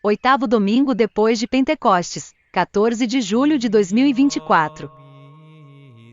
Oitavo domingo depois de Pentecostes, 14 de julho de 2024.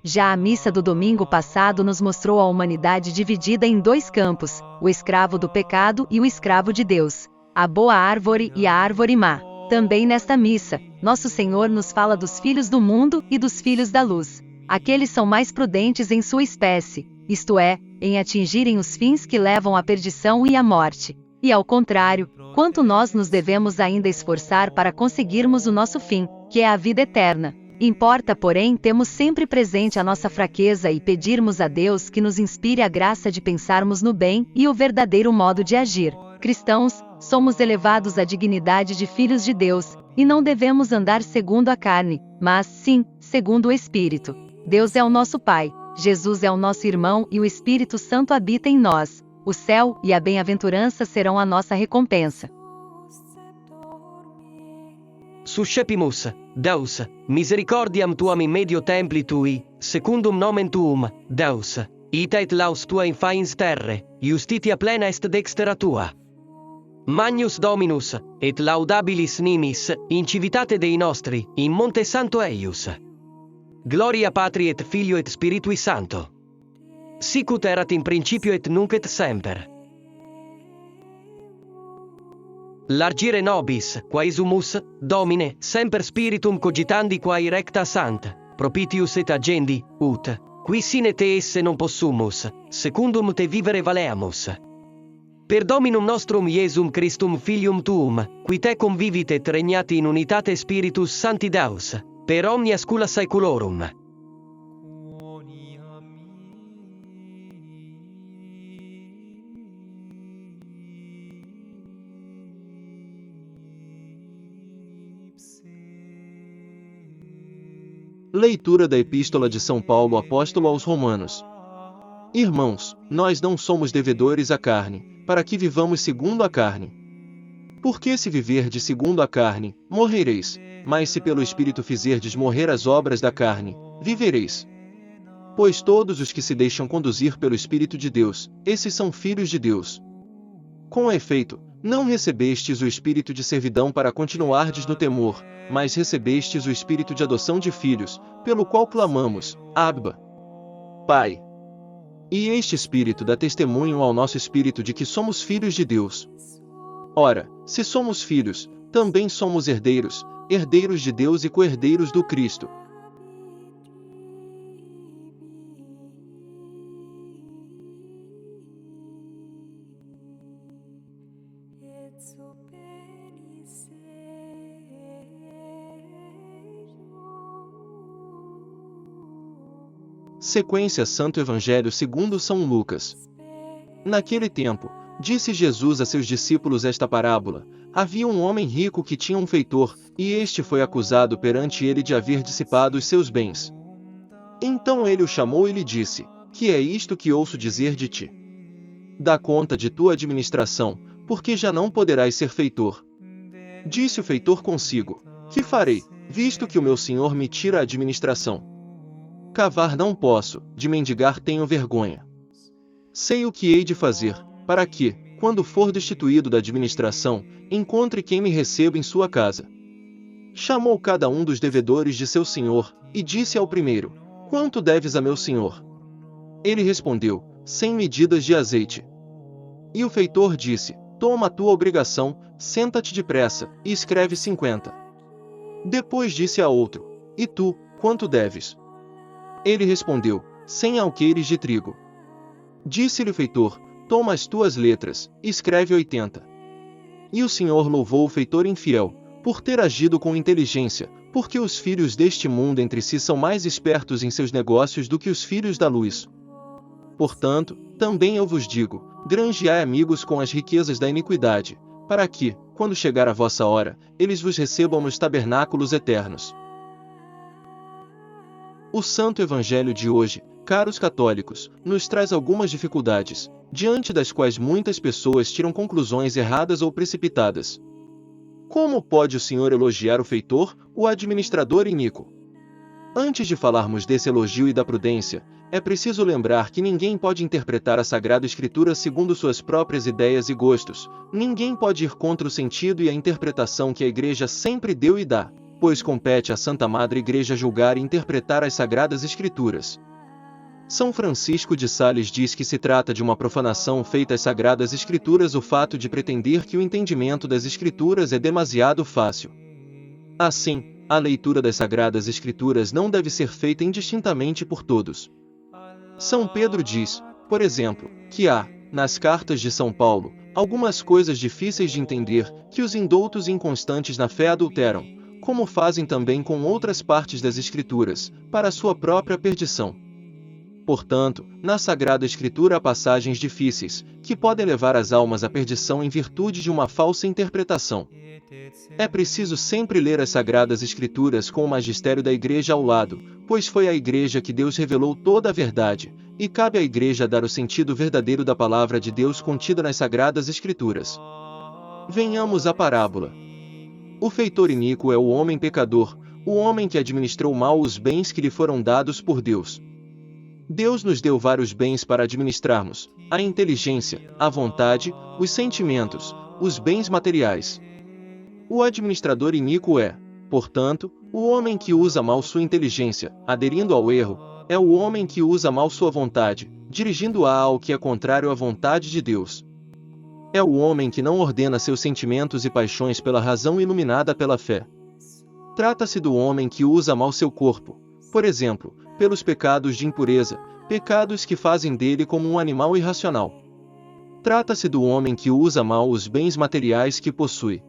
Já a missa do domingo passado nos mostrou a humanidade dividida em dois campos, o escravo do pecado e o escravo de Deus, a boa árvore e a árvore má. Também nesta missa, Nosso Senhor nos fala dos filhos do mundo e dos filhos da luz. Aqueles são mais prudentes em sua espécie, isto é, em atingirem os fins que levam à perdição e à morte. E ao contrário, quanto nós nos devemos ainda esforçar para conseguirmos o nosso fim, que é a vida eterna. Importa, porém, termos sempre presente a nossa fraqueza e pedirmos a Deus que nos inspire a graça de pensarmos no bem e o verdadeiro modo de agir. Cristãos, somos elevados à dignidade de filhos de Deus, e não devemos andar segundo a carne, mas, sim, segundo o Espírito. Deus é o nosso Pai, Jesus é o nosso irmão e o Espírito Santo habita em nós. O céu e a bem-aventurança serão a nossa recompensa. Suscepimus, Deus, misericordiam tuam in medio templi tui, secundum nomen tuum, Deus, ita et laus tua in fains terre, justitia plena est dextera tua. Magnus Dominus, et laudabilis nimis, in civitate Dei nostri, in Monte Santo Eius. Gloria Patri et Filio et Spiritui Sancto. Sicut erat in principio et nunc et semper. Largire nobis, quaesumus, Domine, semper spiritum cogitandi quae recta sant, propitius et agendi, ut, qui sine te esse non possumus, secundum te vivere valeamus. Per Dominum nostrum Iesum Christum Filium tuum, qui te convivit et regnati in unitate Spiritus Sancti Deus, per omnia scula saeculorum. Leitura da Epístola de São Paulo Apóstolo aos Romanos. Irmãos, nós não somos devedores à carne, para que vivamos segundo a carne. Porque se viverdes segundo a carne, morrereis, mas se pelo Espírito fizerdes morrer as obras da carne, vivereis. Pois todos os que se deixam conduzir pelo Espírito de Deus, esses são filhos de Deus. Com efeito, não recebestes o espírito de servidão para continuardes no temor, mas recebestes o espírito de adoção de filhos, pelo qual clamamos, Abba, Pai. E este espírito dá testemunho ao nosso espírito de que somos filhos de Deus. Ora, se somos filhos, também somos herdeiros, herdeiros de Deus e co-herdeiros do Cristo. Sequência Santo Evangelho segundo São Lucas. Naquele tempo, disse Jesus a seus discípulos esta parábola: havia um homem rico que tinha um feitor, e este foi acusado perante ele de haver dissipado os seus bens. Então ele o chamou e lhe disse: que é isto que ouço dizer de ti? Dá conta de tua administração, porque já não poderás ser feitor. Disse o feitor consigo: que farei, visto que o meu senhor me tira a administração? Cavar não posso, de mendigar tenho vergonha. Sei o que hei de fazer, para que, quando for destituído da administração, encontre quem me receba em sua casa. Chamou cada um dos devedores de seu senhor, e disse ao primeiro: quanto deves a meu senhor? Ele respondeu: 100 medidas de azeite. E o feitor disse: toma a tua obrigação, senta-te depressa, e escreve 50. Depois disse a outro: e tu, quanto deves? Ele respondeu: 100 alqueires de trigo. Disse-lhe o feitor: toma as tuas letras, escreve 80. E o Senhor louvou o feitor infiel, por ter agido com inteligência, porque os filhos deste mundo entre si são mais espertos em seus negócios do que os filhos da luz. Portanto, também eu vos digo, granjeai amigos com as riquezas da iniquidade, para que, quando chegar a vossa hora, eles vos recebam nos tabernáculos eternos. O Santo Evangelho de hoje, caros católicos, nos traz algumas dificuldades, diante das quais muitas pessoas tiram conclusões erradas ou precipitadas. Como pode o Senhor elogiar o feitor, o administrador iníquo? Antes de falarmos desse elogio e da prudência, é preciso lembrar que ninguém pode interpretar a Sagrada Escritura segundo suas próprias ideias e gostos, ninguém pode ir contra o sentido e a interpretação que a Igreja sempre deu e dá, pois compete à Santa Madre Igreja julgar e interpretar as Sagradas Escrituras. São Francisco de Sales diz que se trata de uma profanação feita às Sagradas Escrituras o fato de pretender que o entendimento das Escrituras é demasiado fácil. Assim, a leitura das Sagradas Escrituras não deve ser feita indistintamente por todos. São Pedro diz, por exemplo, que há, nas cartas de São Paulo, algumas coisas difíceis de entender, que os indoutos e inconstantes na fé adulteram, como fazem também com outras partes das Escrituras, para sua própria perdição. Portanto, na Sagrada Escritura há passagens difíceis, que podem levar as almas à perdição em virtude de uma falsa interpretação. É preciso sempre ler as Sagradas Escrituras com o magistério da Igreja ao lado, pois foi à Igreja que Deus revelou toda a verdade, e cabe à Igreja dar o sentido verdadeiro da palavra de Deus contida nas Sagradas Escrituras. Venhamos à parábola. O feitor iníquo é o homem pecador, o homem que administrou mal os bens que lhe foram dados por Deus. Deus nos deu vários bens para administrarmos: a inteligência, a vontade, os sentimentos, os bens materiais. O administrador iníquo é, portanto, o homem que usa mal sua inteligência, aderindo ao erro, é o homem que usa mal sua vontade, dirigindo-a ao que é contrário à vontade de Deus. É o homem que não ordena seus sentimentos e paixões pela razão iluminada pela fé. Trata-se do homem que usa mal seu corpo, por exemplo, pelos pecados de impureza, pecados que fazem dele como um animal irracional. Trata-se do homem que usa mal os bens materiais que possui.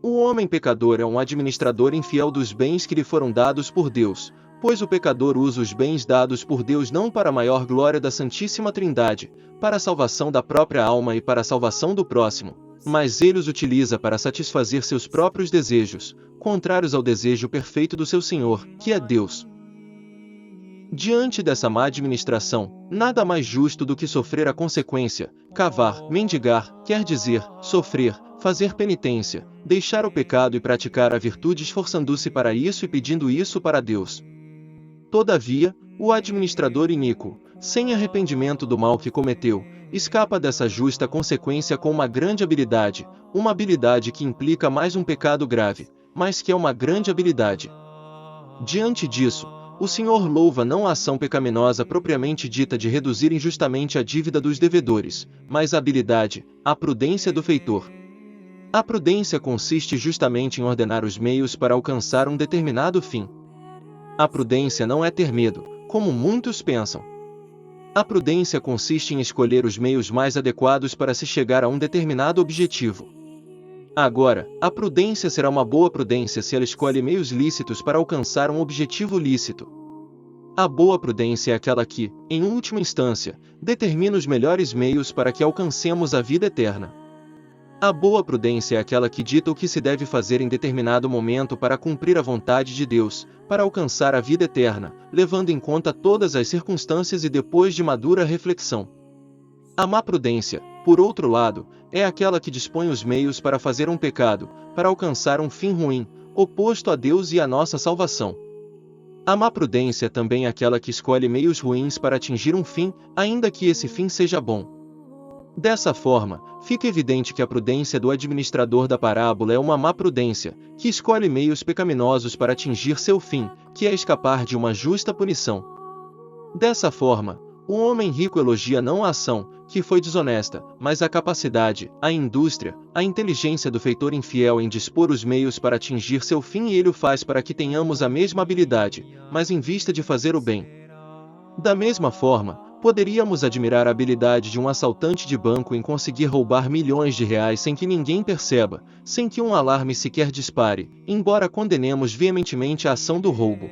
O homem pecador é um administrador infiel dos bens que lhe foram dados por Deus, pois o pecador usa os bens dados por Deus não para a maior glória da Santíssima Trindade, para a salvação da própria alma e para a salvação do próximo, mas ele os utiliza para satisfazer seus próprios desejos, contrários ao desejo perfeito do seu Senhor, que é Deus. Diante dessa má administração, nada mais justo do que sofrer a consequência. Cavar, mendigar, quer dizer, sofrer, fazer penitência, deixar o pecado e praticar a virtude esforçando-se para isso e pedindo isso para Deus. Todavia, o administrador iníquo, sem arrependimento do mal que cometeu, escapa dessa justa consequência com uma grande habilidade, uma habilidade que implica mais um pecado grave, mas que é uma grande habilidade. Diante disso, o Senhor louva não a ação pecaminosa propriamente dita de reduzir injustamente a dívida dos devedores, mas a habilidade, a prudência do feitor. A prudência consiste justamente em ordenar os meios para alcançar um determinado fim. A prudência não é ter medo, como muitos pensam. A prudência consiste em escolher os meios mais adequados para se chegar a um determinado objetivo. Agora, a prudência será uma boa prudência se ela escolhe meios lícitos para alcançar um objetivo lícito. A boa prudência é aquela que, em última instância, determina os melhores meios para que alcancemos a vida eterna. A boa prudência é aquela que dita o que se deve fazer em determinado momento para cumprir a vontade de Deus, para alcançar a vida eterna, levando em conta todas as circunstâncias e depois de madura reflexão. A má prudência, por outro lado, é aquela que dispõe os meios para fazer um pecado, para alcançar um fim ruim, oposto a Deus e à nossa salvação. A má prudência é também aquela que escolhe meios ruins para atingir um fim, ainda que esse fim seja bom. Dessa forma, fica evidente que a prudência do administrador da parábola é uma má prudência, que escolhe meios pecaminosos para atingir seu fim, que é escapar de uma justa punição. Dessa forma, o homem rico elogia não a ação, que foi desonesta, mas a capacidade, a indústria, a inteligência do feitor infiel em dispor os meios para atingir seu fim, e ele o faz para que tenhamos a mesma habilidade, mas em vista de fazer o bem. Da mesma forma, poderíamos admirar a habilidade de um assaltante de banco em conseguir roubar milhões de reais sem que ninguém perceba, sem que um alarme sequer dispare, embora condenemos veementemente a ação do roubo.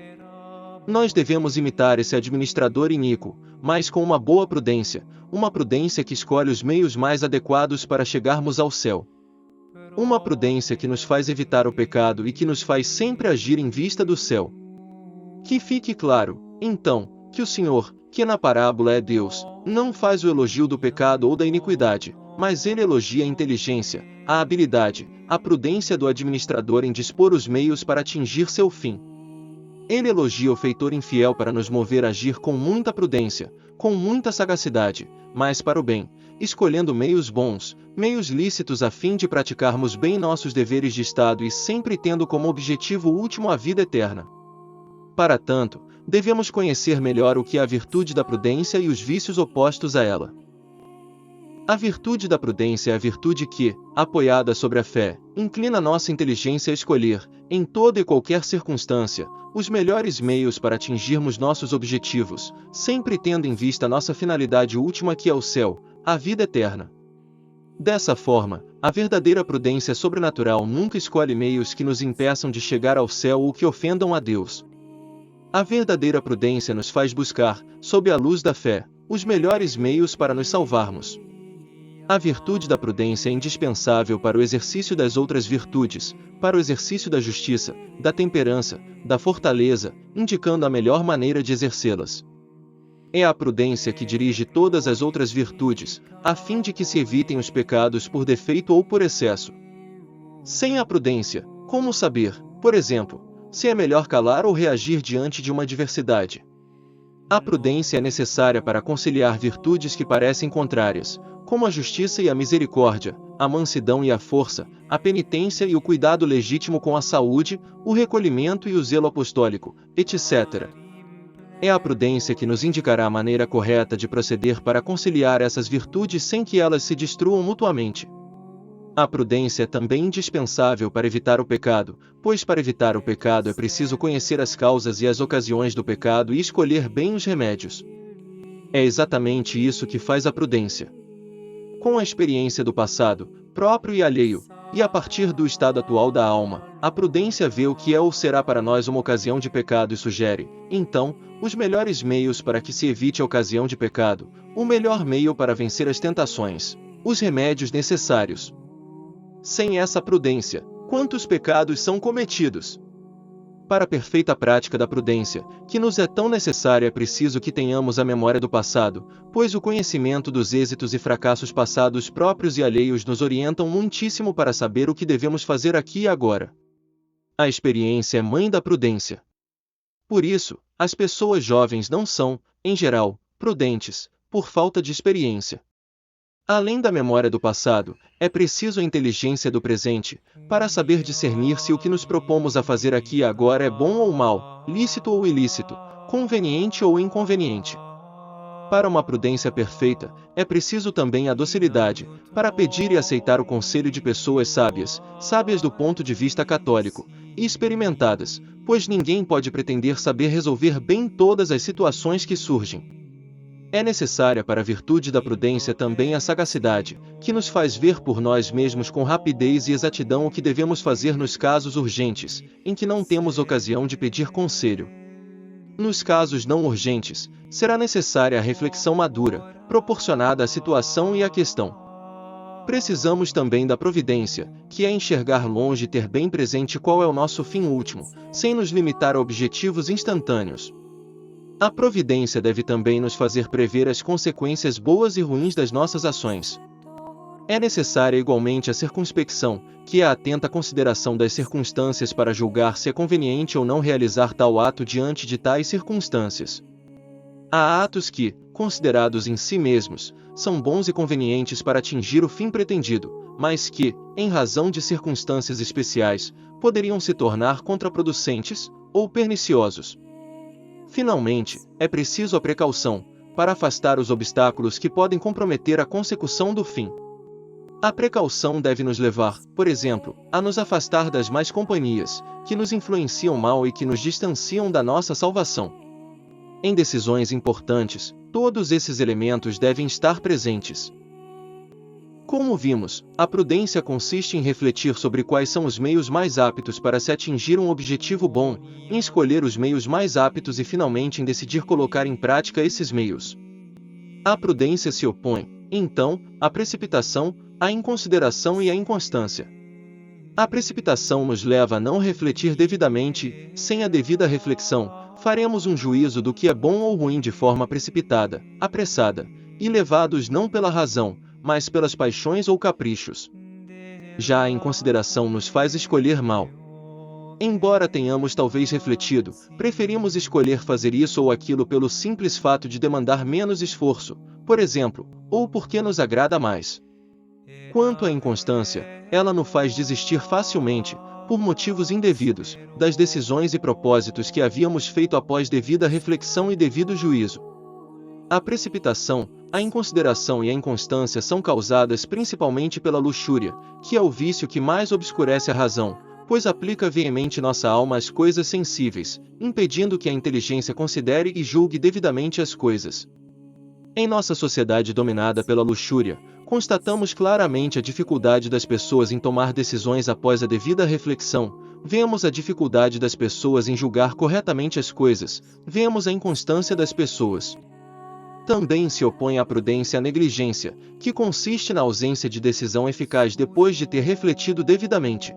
Nós devemos imitar esse administrador iníquo, mas com uma boa prudência, uma prudência que escolhe os meios mais adequados para chegarmos ao céu. Uma prudência que nos faz evitar o pecado e que nos faz sempre agir em vista do céu. Que fique claro, então, que o Senhor, que na parábola é Deus, não faz o elogio do pecado ou da iniquidade, mas ele elogia a inteligência, a habilidade, a prudência do administrador em dispor os meios para atingir seu fim. Ele elogia o feitor infiel para nos mover a agir com muita prudência, com muita sagacidade, mas para o bem, escolhendo meios bons, meios lícitos a fim de praticarmos bem nossos deveres de Estado e sempre tendo como objetivo último a vida eterna. Para tanto, devemos conhecer melhor o que é a virtude da prudência e os vícios opostos a ela. A virtude da prudência é a virtude que, apoiada sobre a fé, inclina nossa inteligência a escolher, em toda e qualquer circunstância, os melhores meios para atingirmos nossos objetivos, sempre tendo em vista nossa finalidade última que é o céu, a vida eterna. Dessa forma, a verdadeira prudência sobrenatural nunca escolhe meios que nos impeçam de chegar ao céu ou que ofendam a Deus. A verdadeira prudência nos faz buscar, sob a luz da fé, os melhores meios para nos salvarmos. A virtude da prudência é indispensável para o exercício das outras virtudes, para o exercício da justiça, da temperança, da fortaleza, indicando a melhor maneira de exercê-las. É a prudência que dirige todas as outras virtudes, a fim de que se evitem os pecados por defeito ou por excesso. Sem a prudência, como saber, por exemplo, se é melhor calar ou reagir diante de uma adversidade? A prudência é necessária para conciliar virtudes que parecem contrárias, como a justiça e a misericórdia, a mansidão e a força, a penitência e o cuidado legítimo com a saúde, o recolhimento e o zelo apostólico, etc. É a prudência que nos indicará a maneira correta de proceder para conciliar essas virtudes sem que elas se destruam mutuamente. A prudência é também indispensável para evitar o pecado, pois para evitar o pecado é preciso conhecer as causas e as ocasiões do pecado e escolher bem os remédios. É exatamente isso que faz a prudência. Com a experiência do passado, próprio e alheio, e a partir do estado atual da alma, a prudência vê o que é ou será para nós uma ocasião de pecado e sugere, então, os melhores meios para que se evite a ocasião de pecado, o melhor meio para vencer as tentações, os remédios necessários. Sem essa prudência, quantos pecados são cometidos? Para a perfeita prática da prudência, que nos é tão necessária, é preciso que tenhamos a memória do passado, pois o conhecimento dos êxitos e fracassos passados próprios e alheios nos orientam muitíssimo para saber o que devemos fazer aqui e agora. A experiência é mãe da prudência. Por isso, as pessoas jovens não são, em geral, prudentes, por falta de experiência. Além da memória do passado, é preciso a inteligência do presente, para saber discernir se o que nos propomos a fazer aqui e agora é bom ou mal, lícito ou ilícito, conveniente ou inconveniente. Para uma prudência perfeita, é preciso também a docilidade, para pedir e aceitar o conselho de pessoas sábias, sábias do ponto de vista católico, e experimentadas, pois ninguém pode pretender saber resolver bem todas as situações que surgem. É necessária para a virtude da prudência também a sagacidade, que nos faz ver por nós mesmos com rapidez e exatidão o que devemos fazer nos casos urgentes, em que não temos ocasião de pedir conselho. Nos casos não urgentes, será necessária a reflexão madura, proporcionada à situação e à questão. Precisamos também da providência, que é enxergar longe e ter bem presente qual é o nosso fim último, sem nos limitar a objetivos instantâneos. A providência deve também nos fazer prever as consequências boas e ruins das nossas ações. É necessária igualmente a circunspecção, que é a atenta consideração das circunstâncias para julgar se é conveniente ou não realizar tal ato diante de tais circunstâncias. Há atos que, considerados em si mesmos, são bons e convenientes para atingir o fim pretendido, mas que, em razão de circunstâncias especiais, poderiam se tornar contraproducentes ou perniciosos. Finalmente, é preciso a precaução, para afastar os obstáculos que podem comprometer a consecução do fim. A precaução deve nos levar, por exemplo, a nos afastar das más companhias, que nos influenciam mal e que nos distanciam da nossa salvação. Em decisões importantes, todos esses elementos devem estar presentes. Como vimos, a prudência consiste em refletir sobre quais são os meios mais aptos para se atingir um objetivo bom, em escolher os meios mais aptos e finalmente em decidir colocar em prática esses meios. A prudência se opõe, então, à precipitação, à inconsideração e à inconstância. A precipitação nos leva a não refletir devidamente e, sem a devida reflexão, faremos um juízo do que é bom ou ruim de forma precipitada, apressada, e levados não pela razão, mas pelas paixões ou caprichos. Já a inconsideração nos faz escolher mal. Embora tenhamos talvez refletido, preferimos escolher fazer isso ou aquilo pelo simples fato de demandar menos esforço, por exemplo, ou porque nos agrada mais. Quanto à inconstância, ela nos faz desistir facilmente, por motivos indevidos, das decisões e propósitos que havíamos feito após devida reflexão e devido juízo. A precipitação, a inconsideração e a inconstância são causadas principalmente pela luxúria, que é o vício que mais obscurece a razão, pois aplica veemente nossa alma às coisas sensíveis, impedindo que a inteligência considere e julgue devidamente as coisas. Em nossa sociedade dominada pela luxúria, constatamos claramente a dificuldade das pessoas em tomar decisões após a devida reflexão, vemos a dificuldade das pessoas em julgar corretamente as coisas, vemos a inconstância das pessoas. Também se opõe à prudência a negligência, que consiste na ausência de decisão eficaz depois de ter refletido devidamente.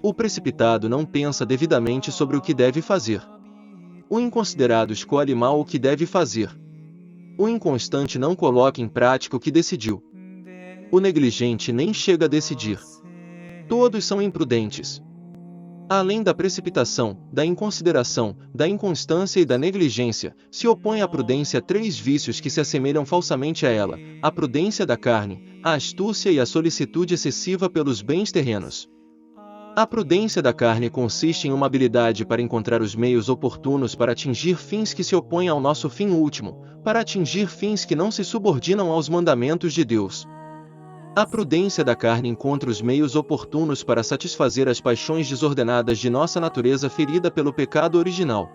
O precipitado não pensa devidamente sobre o que deve fazer. O inconsiderado escolhe mal o que deve fazer. O inconstante não coloca em prática o que decidiu. O negligente nem chega a decidir. Todos são imprudentes. Além da precipitação, da inconsideração, da inconstância e da negligência, se opõe à prudência 3 vícios que se assemelham falsamente a ela: a prudência da carne, a astúcia e a solicitude excessiva pelos bens terrenos. A prudência da carne consiste em uma habilidade para encontrar os meios oportunos para atingir fins que se opõem ao nosso fim último, para atingir fins que não se subordinam aos mandamentos de Deus. A prudência da carne encontra os meios oportunos para satisfazer as paixões desordenadas de nossa natureza ferida pelo pecado original.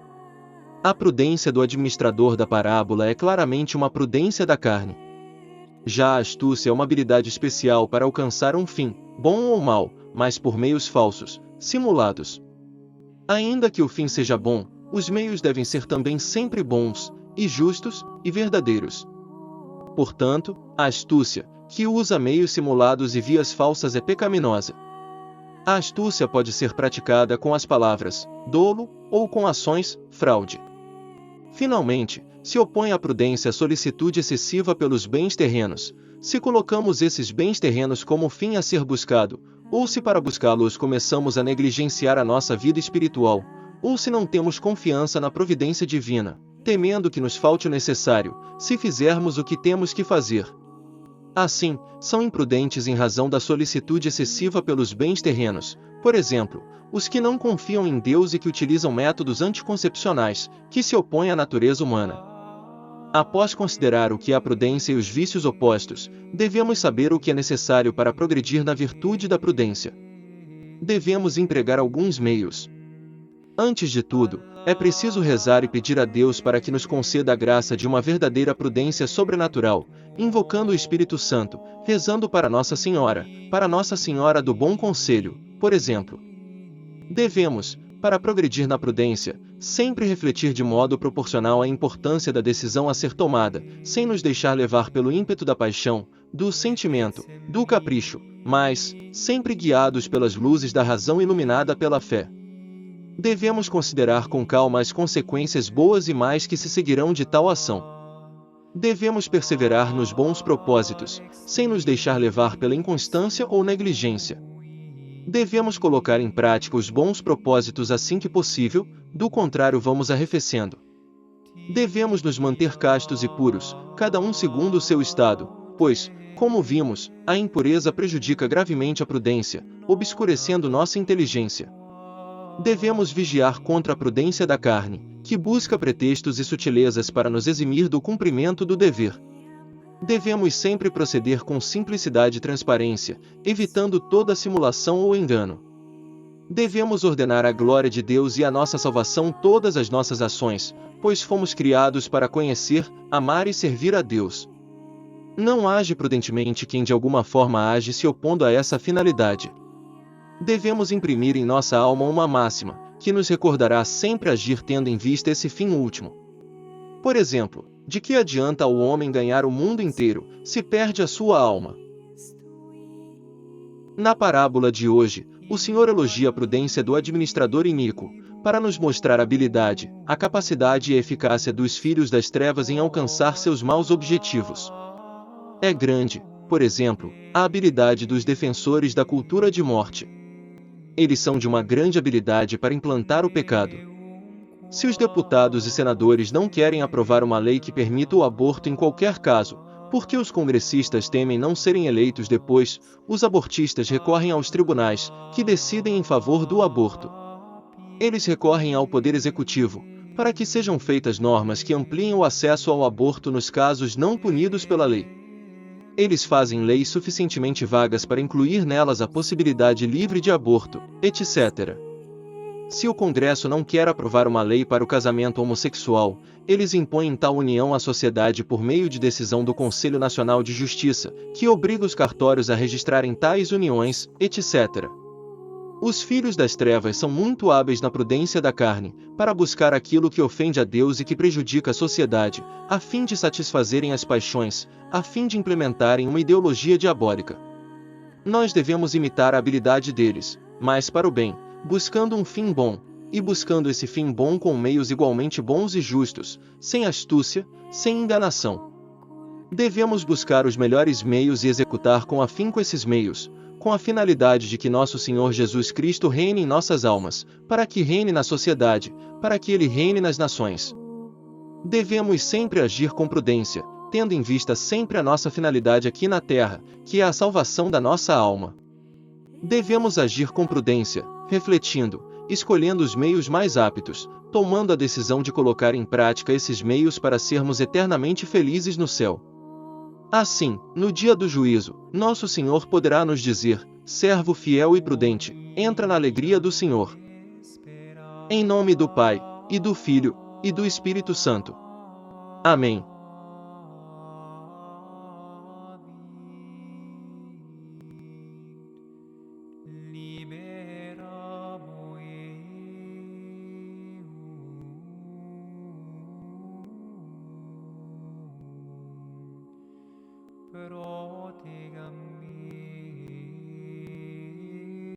A prudência do administrador da parábola é claramente uma prudência da carne. Já a astúcia é uma habilidade especial para alcançar um fim, bom ou mau, mas por meios falsos, simulados. Ainda que o fim seja bom, os meios devem ser também sempre bons, e justos, e verdadeiros. Portanto, a astúcia, que usa meios simulados e vias falsas, é pecaminosa. A astúcia pode ser praticada com as palavras dolo ou com ações fraude. Finalmente, se opõe à prudência a solicitude excessiva pelos bens terrenos, se colocamos esses bens terrenos como fim a ser buscado, ou se para buscá-los começamos a negligenciar a nossa vida espiritual, ou se não temos confiança na providência divina, temendo que nos falte o necessário, se fizermos o que temos que fazer. Assim, são imprudentes em razão da solicitude excessiva pelos bens terrenos, por exemplo, os que não confiam em Deus e que utilizam métodos anticoncepcionais, que se opõem à natureza humana. Após considerar o que é a prudência e os vícios opostos, devemos saber o que é necessário para progredir na virtude da prudência. Devemos empregar alguns meios. Antes de tudo, é preciso rezar e pedir a Deus para que nos conceda a graça de uma verdadeira prudência sobrenatural, invocando o Espírito Santo, rezando para Nossa Senhora do Bom Conselho, por exemplo. Devemos, para progredir na prudência, sempre refletir de modo proporcional à importância da decisão a ser tomada, sem nos deixar levar pelo ímpeto da paixão, do sentimento, do capricho, mas, sempre guiados pelas luzes da razão iluminada pela fé. Devemos considerar com calma as consequências boas e mais que se seguirão de tal ação. Devemos perseverar nos bons propósitos, sem nos deixar levar pela inconstância ou negligência. Devemos colocar em prática os bons propósitos assim que possível, do contrário vamos arrefecendo. Devemos nos manter castos e puros, cada um segundo o seu estado, pois, como vimos, a impureza prejudica gravemente a prudência, obscurecendo nossa inteligência. Devemos vigiar contra a prudência da carne, que busca pretextos e sutilezas para nos eximir do cumprimento do dever. Devemos sempre proceder com simplicidade e transparência, evitando toda simulação ou engano. Devemos ordenar à glória de Deus e à nossa salvação todas as nossas ações, pois fomos criados para conhecer, amar e servir a Deus. Não age prudentemente quem de alguma forma age se opondo a essa finalidade. Devemos imprimir em nossa alma uma máxima, que nos recordará sempre agir tendo em vista esse fim último. Por exemplo, de que adianta ao homem ganhar o mundo inteiro, se perde a sua alma? Na parábola de hoje, o Senhor elogia a prudência do administrador iníquo, para nos mostrar a habilidade, a capacidade e a eficácia dos filhos das trevas em alcançar seus maus objetivos. É grande, por exemplo, a habilidade dos defensores da cultura de morte. Eles são de uma grande habilidade para implantar o pecado. Se os deputados e senadores não querem aprovar uma lei que permita o aborto em qualquer caso, porque os congressistas temem não serem eleitos depois, os abortistas recorrem aos tribunais, que decidem em favor do aborto. Eles recorrem ao Poder Executivo, para que sejam feitas normas que ampliem o acesso ao aborto nos casos não punidos pela lei. Eles fazem leis suficientemente vagas para incluir nelas a possibilidade livre de aborto, etc. Se o Congresso não quer aprovar uma lei para o casamento homossexual, eles impõem tal união à sociedade por meio de decisão do Conselho Nacional de Justiça, que obriga os cartórios a registrarem tais uniões, etc. Os filhos das trevas são muito hábeis na prudência da carne, para buscar aquilo que ofende a Deus e que prejudica a sociedade, a fim de satisfazerem as paixões, a fim de implementarem uma ideologia diabólica. Nós devemos imitar a habilidade deles, mas para o bem, buscando um fim bom, e buscando esse fim bom com meios igualmente bons e justos, sem astúcia, sem enganação. Devemos buscar os melhores meios e executar com afinco esses meios, com a finalidade de que nosso Senhor Jesus Cristo reine em nossas almas, para que reine na sociedade, para que Ele reine nas nações. Devemos sempre agir com prudência, tendo em vista sempre a nossa finalidade aqui na terra, que é a salvação da nossa alma. Devemos agir com prudência, refletindo, escolhendo os meios mais aptos, tomando a decisão de colocar em prática esses meios para sermos eternamente felizes no céu. Assim, no dia do juízo, nosso Senhor poderá nos dizer: servo fiel e prudente, entra na alegria do Senhor. Em nome do Pai, e do Filho, e do Espírito Santo. Amém.